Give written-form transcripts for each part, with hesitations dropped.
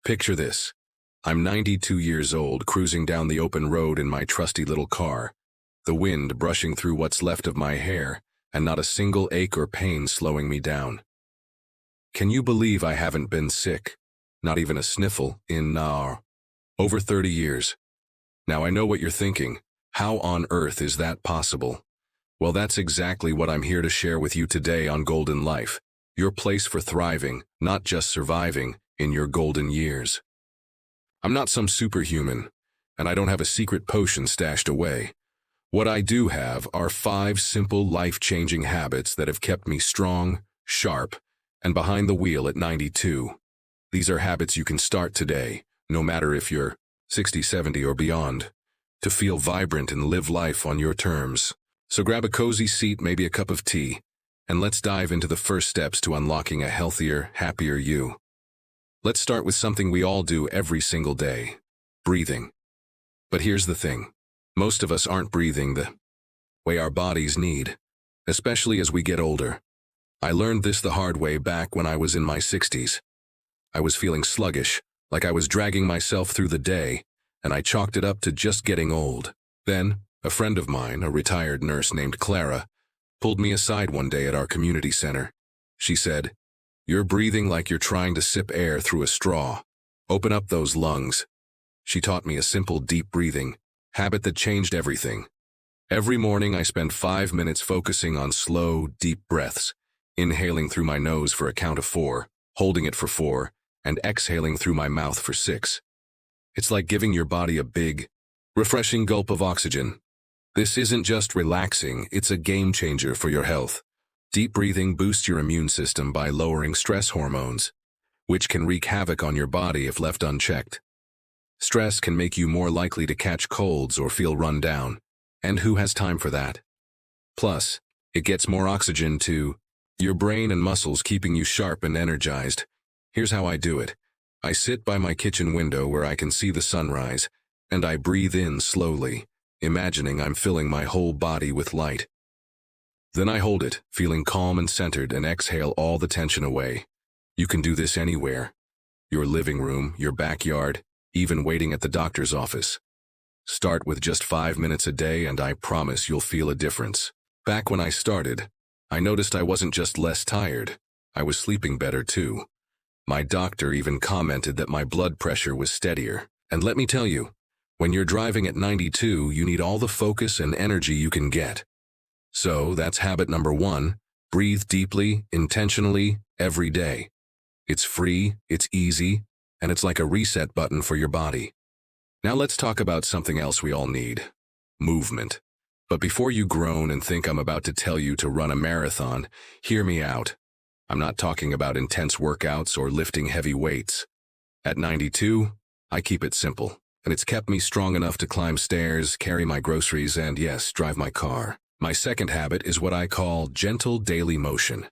Picture this. I'm 92 years old, cruising down the open road in my trusty little car, the wind brushing through what's left of my hair, and not a single ache or pain slowing me down. Can you believe I haven't been sick? Not even a sniffle in over 30 years. Now I know what you're thinking. How on earth is that possible? Well, that's exactly what I'm here to share with you today on Golden Life, your place for thriving, not just surviving, in your golden years. I'm not some superhuman, and I don't have a secret potion stashed away. What I do have are 5 simple life-changing habits that have kept me strong, sharp, and behind the wheel at 92. These are habits you can start today, no matter if you're 60, 70, or beyond, to feel vibrant and live life on your terms. So grab a cozy seat, maybe a cup of tea, and let's dive into the first steps to unlocking a healthier, happier you. Let's start with something we all do every single day: breathing. But here's the thing. Most of us aren't breathing the way our bodies need, especially as we get older. I learned this the hard way back when I was in my 60s. I was feeling sluggish, like I was dragging myself through the day, and I chalked it up to just getting old. Then, a friend of mine, a retired nurse named Clara, pulled me aside one day at our community center. She said, "You're breathing like you're trying to sip air through a straw. Open up those lungs." She taught me a simple deep breathing habit that changed everything. Every morning I spend 5 minutes focusing on slow, deep breaths, inhaling through my nose for a count of 4, holding it for 4, and exhaling through my mouth for 6. It's like giving your body a big, refreshing gulp of oxygen. This isn't just relaxing, it's a game changer for your health. Deep breathing boosts your immune system by lowering stress hormones, which can wreak havoc on your body if left unchecked. Stress can make you more likely to catch colds or feel run down, and who has time for that? Plus, it gets more oxygen to your brain and muscles, keeping you sharp and energized. Here's how I do it. I sit by my kitchen window where I can see the sunrise, and I breathe in slowly, imagining I'm filling my whole body with light. Then I hold it, feeling calm and centered, and exhale all the tension away. You can do this anywhere. Your living room, your backyard, even waiting at the doctor's office. Start with just 5 minutes a day, and I promise you'll feel a difference. Back when I started, I noticed I wasn't just less tired, I was sleeping better too. My doctor even commented that my blood pressure was steadier. And let me tell you, when you're driving at 92, you need all the focus and energy you can get. So that's habit number 1, breathe deeply, intentionally, every day. It's free, it's easy, and it's like a reset button for your body. Now let's talk about something else we all need: movement. But before you groan and think I'm about to tell you to run a marathon, hear me out. I'm not talking about intense workouts or lifting heavy weights. At 92, I keep it simple, and it's kept me strong enough to climb stairs, carry my groceries, and yes, drive my car. My second habit is what I call gentle daily motion.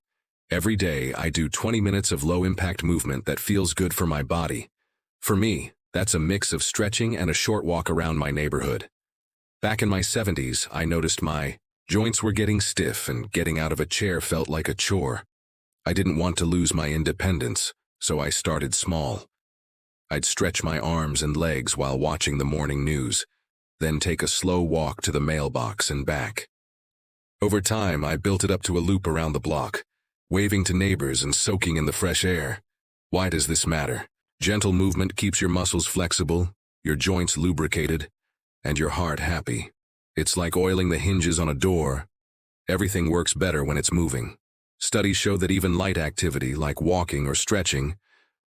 Every day, I do 20 minutes of low-impact movement that feels good for my body. For me, that's a mix of stretching and a short walk around my neighborhood. Back in my 70s, I noticed my joints were getting stiff, and getting out of a chair felt like a chore. I didn't want to lose my independence, so I started small. I'd stretch my arms and legs while watching the morning news, then take a slow walk to the mailbox and back. Over time, I built it up to a loop around the block, waving to neighbors and soaking in the fresh air. Why does this matter? Gentle movement keeps your muscles flexible, your joints lubricated, and your heart happy. It's like oiling the hinges on a door. Everything works better when it's moving. Studies show that even light activity, like walking or stretching,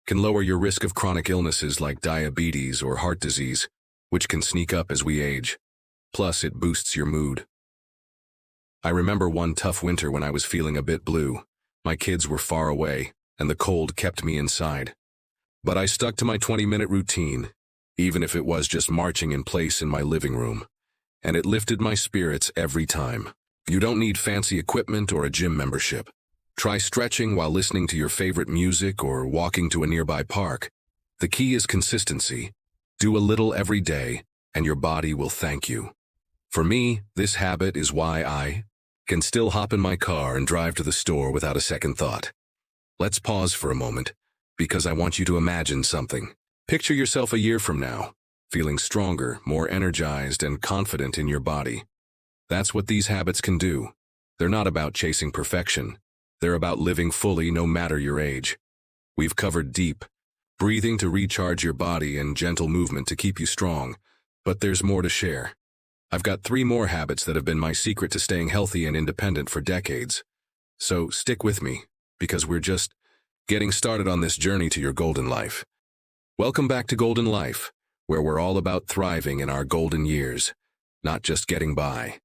can lower your risk of chronic illnesses like diabetes or heart disease, which can sneak up as we age. Plus, it boosts your mood. I remember one tough winter when I was feeling a bit blue. My kids were far away, and the cold kept me inside. But I stuck to my 20-minute routine, even if it was just marching in place in my living room. And it lifted my spirits every time. You don't need fancy equipment or a gym membership. Try stretching while listening to your favorite music or walking to a nearby park. The key is consistency. Do a little every day, and your body will thank you. For me, this habit is why I can still hop in my car and drive to the store without a second thought. Let's pause for a moment, because I want you to imagine something. Picture yourself a year from now, feeling stronger, more energized, and confident in your body. That's what these habits can do. They're not about chasing perfection. They're about living fully no matter your age. We've covered deep breathing to recharge your body and gentle movement to keep you strong, but there's more to share. I've got 3 more habits that have been my secret to staying healthy and independent for decades. So stick with me, because we're just getting started on this journey to your golden life. Welcome back to Golden Life, where we're all about thriving in our golden years, not just getting by.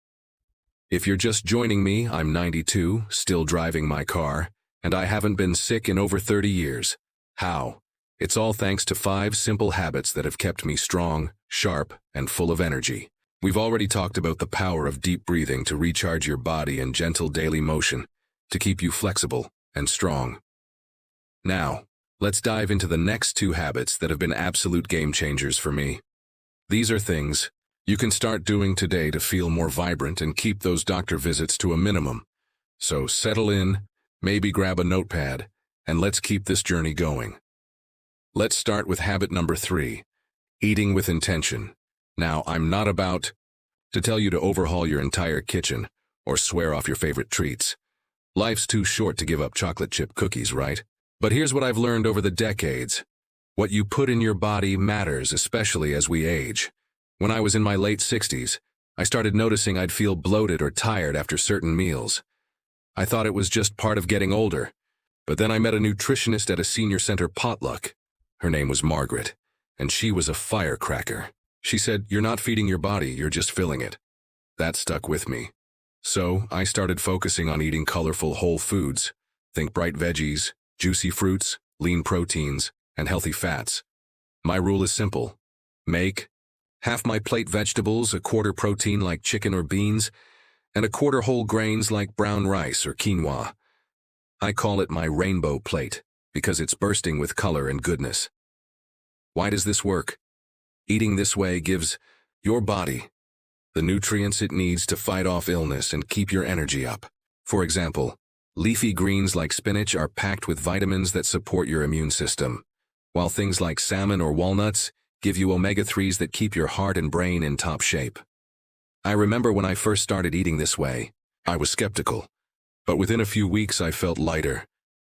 If you're just joining me, I'm 92, still driving my car, and I haven't been sick in over 30 years. How? It's all thanks to 5 simple habits that have kept me strong, sharp, and full of energy. We've already talked about the power of deep breathing to recharge your body and gentle daily motion to keep you flexible and strong. Now, let's dive into the next 2 habits that have been absolute game changers for me. These are things you can start doing today to feel more vibrant and keep those doctor visits to a minimum. So settle in, maybe grab a notepad, and let's keep this journey going. Let's start with habit number 3, eating with intention. Now, I'm not about to tell you to overhaul your entire kitchen or swear off your favorite treats. Life's too short to give up chocolate chip cookies, right? But here's what I've learned over the decades. What you put in your body matters, especially as we age. When I was in my late 60s, I started noticing I'd feel bloated or tired after certain meals. I thought it was just part of getting older. But then I met a nutritionist at a senior center potluck. Her name was Margaret, and she was a firecracker. She said, "You're not feeding your body, you're just filling it." That stuck with me. So I started focusing on eating colorful whole foods. Think bright veggies, juicy fruits, lean proteins, and healthy fats. My rule is simple. Make half my plate vegetables, a quarter protein like chicken or beans, and a quarter whole grains like brown rice or quinoa. I call it my rainbow plate because it's bursting with color and goodness. Why does this work? Eating this way gives your body the nutrients it needs to fight off illness and keep your energy up. For example, leafy greens like spinach are packed with vitamins that support your immune system, while things like salmon or walnuts give you omega-3s that keep your heart and brain in top shape. I remember when I first started eating this way, I was skeptical, but within a few weeks I felt lighter.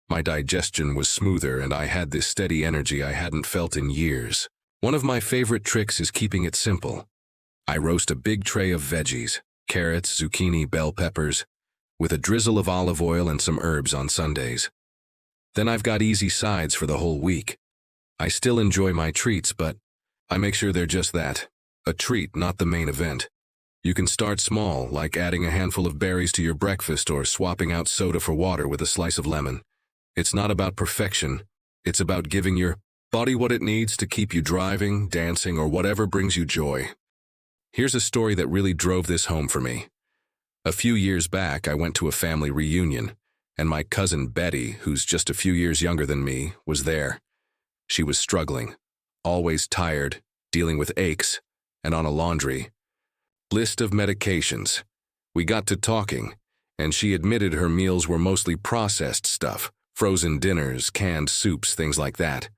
My digestion was smoother and I had this steady energy I hadn't felt in years. One of my favorite tricks is keeping it simple. I roast a big tray of veggies, carrots, zucchini, bell peppers, with a drizzle of olive oil and some herbs on Sundays. Then I've got easy sides for the whole week. I still enjoy my treats, but I make sure they're just that, a treat, not the main event. You can start small, like adding a handful of berries to your breakfast or swapping out soda for water with a slice of lemon. It's not about perfection. It's about giving your body what it needs to keep you driving, dancing, or whatever brings you joy. Here's a story that really drove this home for me. A few years back, I went to a family reunion, and my cousin Betty, who's just a few years younger than me, was there. She was struggling, always tired, dealing with aches, and on a laundry list of medications. We got to talking, and she admitted her meals were mostly processed stuff, frozen dinners, canned soups, things like that.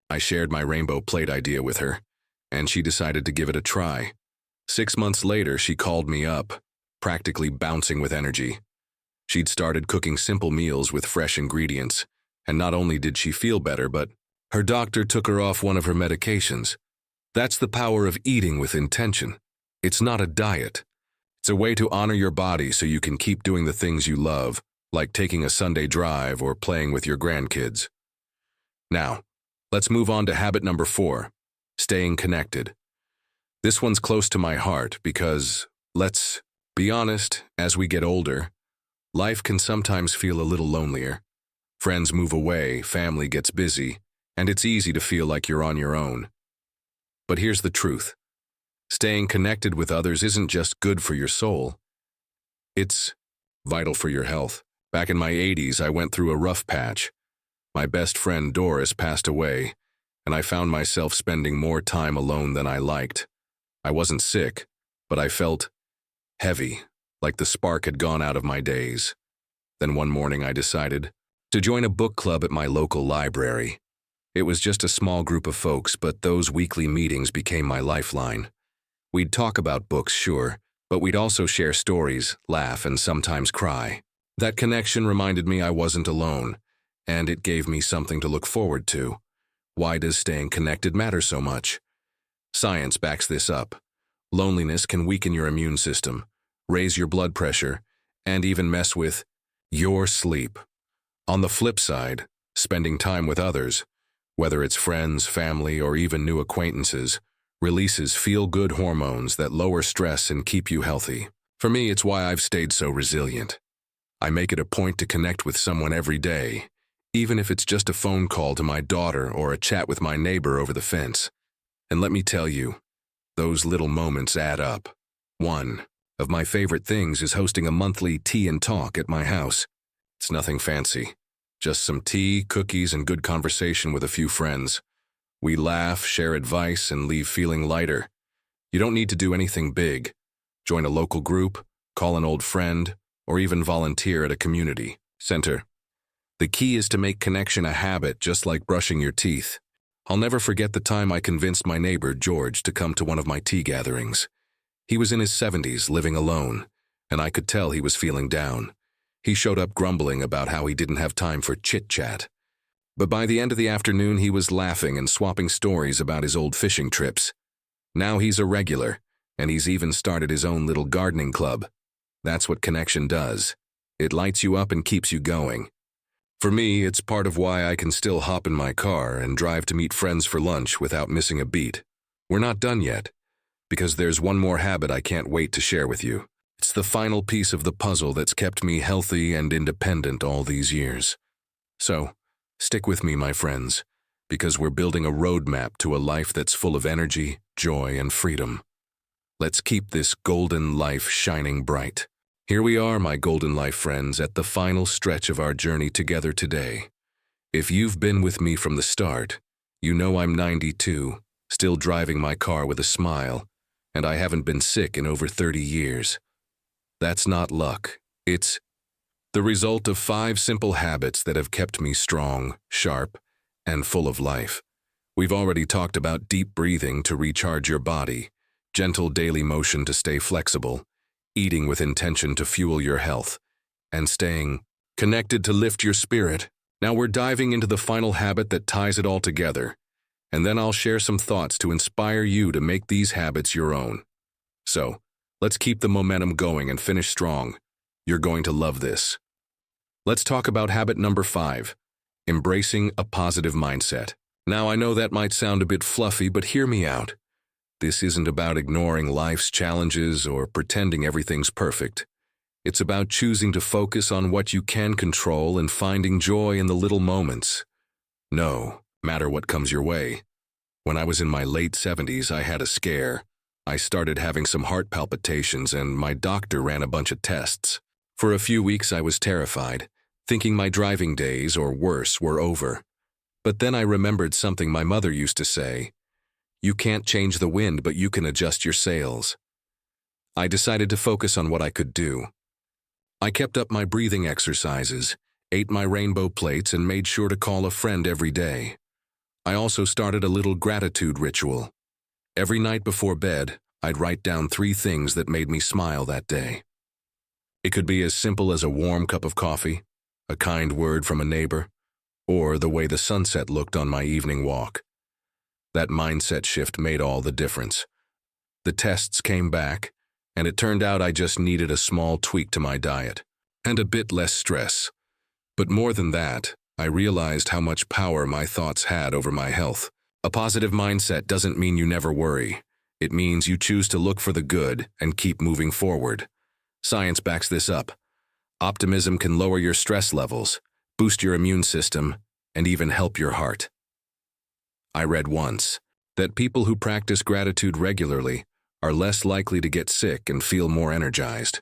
I shared my rainbow plate idea with her, and she decided to give it a try. 6 months later, she called me up, practically bouncing with energy. She'd started cooking simple meals with fresh ingredients, and not only did she feel better, but her doctor took her off one of her medications. That's the power of eating with intention. It's not a diet. It's a way to honor your body so you can keep doing the things you love, like taking a Sunday drive or playing with your grandkids. Now, let's move on to habit number 4, staying connected. This one's close to my heart because, let's be honest, as we get older, life can sometimes feel a little lonelier. Friends move away, family gets busy, and it's easy to feel like you're on your own. But here's the truth. Staying connected with others isn't just good for your soul. It's vital for your health. Back in my 80s, I went through a rough patch. My best friend Doris passed away, and I found myself spending more time alone than I liked. I wasn't sick, but I felt heavy, like the spark had gone out of my days. Then one morning I decided to join a book club at my local library. It was just a small group of folks, but those weekly meetings became my lifeline. We'd talk about books, sure, but we'd also share stories, laugh, and sometimes cry. That connection reminded me I wasn't alone, and it gave me something to look forward to. Why does staying connected matter so much? Science backs this up. Loneliness can weaken your immune system, raise your blood pressure, and even mess with your sleep. On the flip side, spending time with others, whether it's friends, family, or even new acquaintances, releases feel-good hormones that lower stress and keep you healthy. For me, it's why I've stayed so resilient. I make it a point to connect with someone every day, even if it's just a phone call to my daughter or a chat with my neighbor over the fence. And let me tell you, those little moments add up. One of my favorite things is hosting a monthly tea and talk at my house. It's nothing fancy, just some tea, cookies, and good conversation with a few friends. We laugh, share advice, and leave feeling lighter. You don't need to do anything big. Join a local group, call an old friend, or even volunteer at a community center. The key is to make connection a habit, just like brushing your teeth. I'll never forget the time I convinced my neighbor, George, to come to one of my tea gatherings. He was in his 70s, living alone, and I could tell he was feeling down. He showed up grumbling about how he didn't have time for chit-chat. But by the end of the afternoon, he was laughing and swapping stories about his old fishing trips. Now he's a regular, and he's even started his own little gardening club. That's what connection does. It lights you up and keeps you going. For me, it's part of why I can still hop in my car and drive to meet friends for lunch without missing a beat. We're not done yet, because there's one more habit I can't wait to share with you. It's the final piece of the puzzle that's kept me healthy and independent all these years. So, stick with me, my friends, because we're building a roadmap to a life that's full of energy, joy, and freedom. Let's keep this golden life shining bright. Here we are, my golden life friends, at the final stretch of our journey together today. If you've been with me from the start, you know I'm 92, still driving my car with a smile, and I haven't been sick in over 30 years. That's not luck. It's the result of 5 simple habits that have kept me strong, sharp, and full of life. We've already talked about deep breathing to recharge your body, gentle daily motion to stay flexible, eating with intention to fuel your health, and staying connected to lift your spirit. Now we're diving into the final habit that ties it all together, and then I'll share some thoughts to inspire you to make these habits your own. So, let's keep the momentum going and finish strong. You're going to love this. Let's talk about habit number 5, embracing a positive mindset. Now, I know that might sound a bit fluffy, but hear me out. This isn't about ignoring life's challenges or pretending everything's perfect. It's about choosing to focus on what you can control and finding joy in the little moments. No matter what comes your way. When I was in my late 70s, I had a scare. I started having some heart palpitations, and my doctor ran a bunch of tests. For a few weeks, I was terrified, thinking my driving days, or worse, were over. But then I remembered something my mother used to say: "You can't change the wind, but you can adjust your sails." I decided to focus on what I could do. I kept up my breathing exercises, ate my rainbow plates, and made sure to call a friend every day. I also started a little gratitude ritual. Every night before bed, I'd write down 3 things that made me smile that day. It could be as simple as a warm cup of coffee, a kind word from a neighbor, or the way the sunset looked on my evening walk. That mindset shift made all the difference. The tests came back, and it turned out I just needed a small tweak to my diet, and a bit less stress. But more than that, I realized how much power my thoughts had over my health. A positive mindset doesn't mean you never worry. It means you choose to look for the good and keep moving forward. Science backs this up. Optimism can lower your stress levels, boost your immune system, and even help your heart. I read once that people who practice gratitude regularly are less likely to get sick and feel more energized.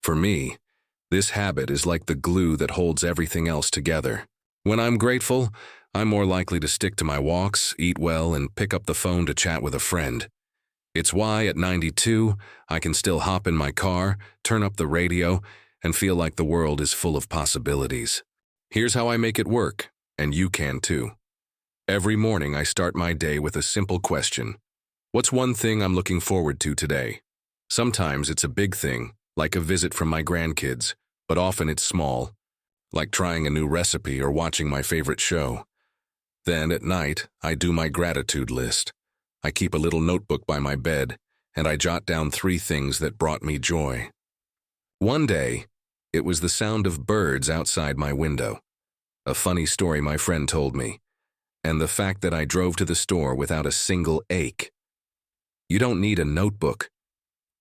For me, this habit is like the glue that holds everything else together. When I'm grateful, I'm more likely to stick to my walks, eat well, and pick up the phone to chat with a friend. It's why, at 92, I can still hop in my car, turn up the radio, and feel like the world is full of possibilities. Here's how I make it work, and you can too. Every morning I start my day with a simple question. What's one thing I'm looking forward to today? Sometimes it's a big thing, like a visit from my grandkids, but often it's small, like trying a new recipe or watching my favorite show. Then at night, I do my gratitude list. I keep a little notebook by my bed, and I jot down 3 things that brought me joy. One day, it was the sound of birds outside my window, a funny story my friend told me, and the fact that I drove to the store without a single ache. You don't need a notebook.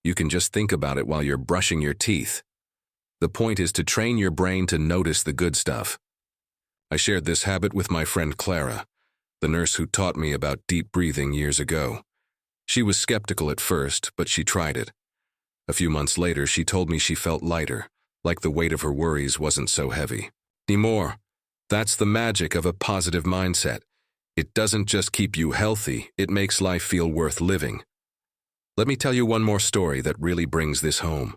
You can just think about it while you're brushing your teeth. The point is to train your brain to notice the good stuff. I shared this habit with my friend Clara, the nurse who taught me about deep breathing years ago. She was skeptical at first, but she tried it. A few months later, she told me she felt lighter, like the weight of her worries wasn't so heavy. Anymore. That's the magic of a positive mindset. It doesn't just keep you healthy, it makes life feel worth living. Let me tell you one more story that really brings this home.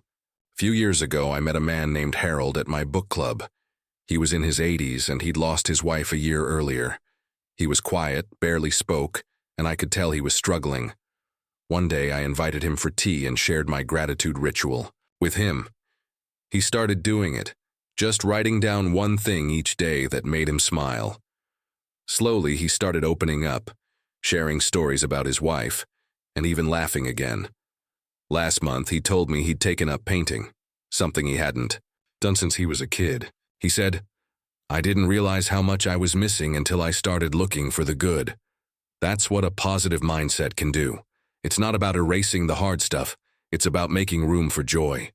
A few years ago, I met a man named Harold at my book club. He was in his 80s and he'd lost his wife a year earlier. He was quiet, barely spoke, and I could tell he was struggling. One day, I invited him for tea and shared my gratitude ritual with him. He started doing it, just writing down one thing each day that made him smile. Slowly, he started opening up, sharing stories about his wife, and even laughing again. Last month, he told me he'd taken up painting, something he hadn't done since he was a kid. He said, "I didn't realize how much I was missing until I started looking for the good." That's what a positive mindset can do. It's not about erasing the hard stuff, it's about making room for joy.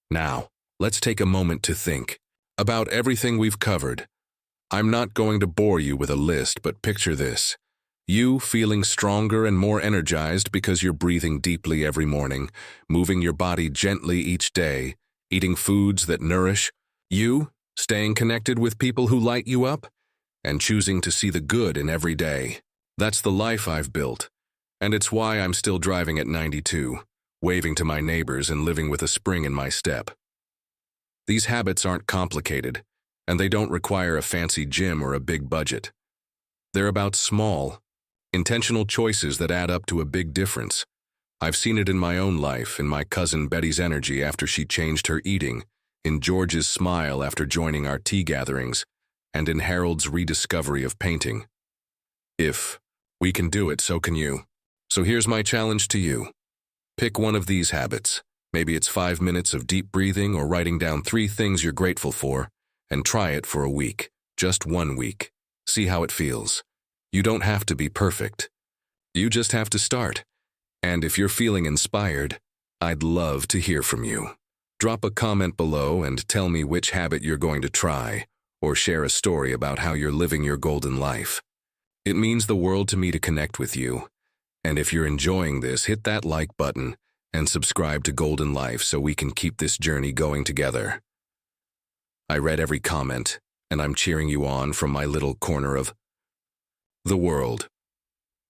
Now, let's take a moment to think about everything we've covered. I'm not going to bore you with a list, but picture this. You feeling stronger and more energized because you're breathing deeply every morning, moving your body gently each day, eating foods that nourish you, staying connected with people who light you up, and choosing to see the good in every day. That's the life I've built, and it's why I'm still driving at 92, waving to my neighbors and living with a spring in my step. These habits aren't complicated, and they don't require a fancy gym or a big budget. They're about small, intentional choices that add up to a big difference. I've seen it in my own life, in my cousin Betty's energy after she changed her eating, in George's smile after joining our tea gatherings, and in Harold's rediscovery of painting. If we can do it, so can you. So here's my challenge to you. Pick one of these habits. Maybe it's 5 minutes of deep breathing or writing down 3 things you're grateful for, and try it for a week, just 1 week. See how it feels. You don't have to be perfect. You just have to start. And if you're feeling inspired, I'd love to hear from you. Drop a comment below and tell me which habit you're going to try, or share a story about how you're living your golden life. It means the world to me to connect with you. And if you're enjoying this, hit that like button and subscribe to Golden Life so we can keep this journey going together. I read every comment, and I'm cheering you on from my little corner of the world.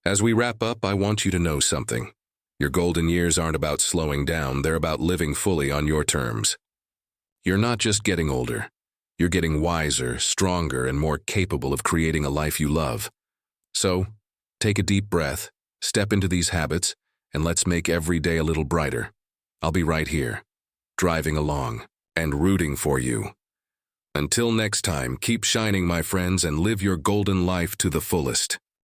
As we wrap up, I want you to know something. Your golden years aren't about slowing down, they're about living fully on your terms. You're not just getting older, you're getting wiser, stronger, and more capable of creating a life you love. So, take a deep breath, step into these habits, and let's make every day a little brighter. I'll be right here, driving along, and rooting for you. Until next time, keep shining, my friends, and live your golden life to the fullest.